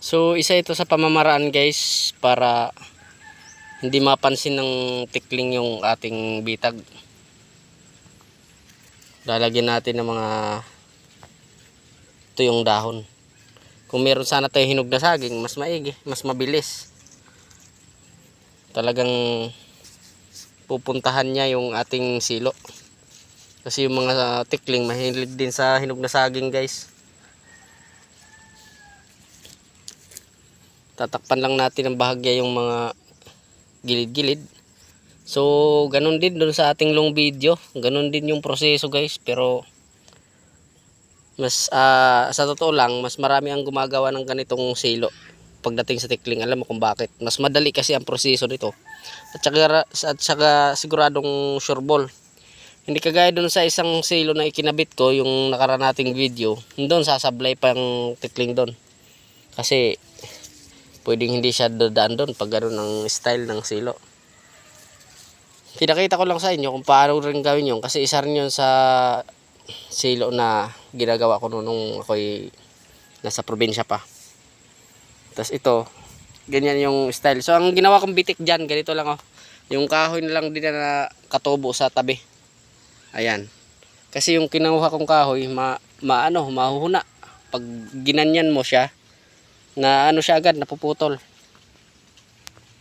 So isa ito sa pamamaraan guys para hindi mapansin ng tikling yung ating bitag. Lalagyan natin ng mga tuyong dahon. Kung meron sana tayong hinog na saging, mas maigi, mas mabilis. Talagang pupuntahan niya yung ating silo. Kasi yung mga tikling mahilig din sa hinog na saging guys. Tatakpan lang natin ng bahagya yung mga gilid-gilid. So ganun din dun sa ating long video, ganun din yung proseso guys, pero mas sa totoo lang mas marami ang gumagawa ng ganitong silo pagdating sa tikling. Alam mo kung bakit? Mas madali kasi ang proseso nito. At saka siguradong sureball. Hindi kagaya dun sa isang silo na ikinabit ko yung nakaraan nating video. Doon sasablay pa yung tikling doon. Kasi pwedeng hindi siya dadaan doon pag gano'n ang style ng silo. Pinakita ko lang sa inyo kung paano rin gawin yun kasi isa rin yun sa silo na ginagawa ko nung ako'y nasa probinsya pa. Tapos ito, ganyan yung style. So ang ginawa kong bitik dyan, ganito lang oh. Yung kahoy na lang din na katubo sa tabi. Ayan. Kasi yung kinuha kong kahoy, mahuhuna. Pag ginanyan mo siya, na ano siya agad, napuputol.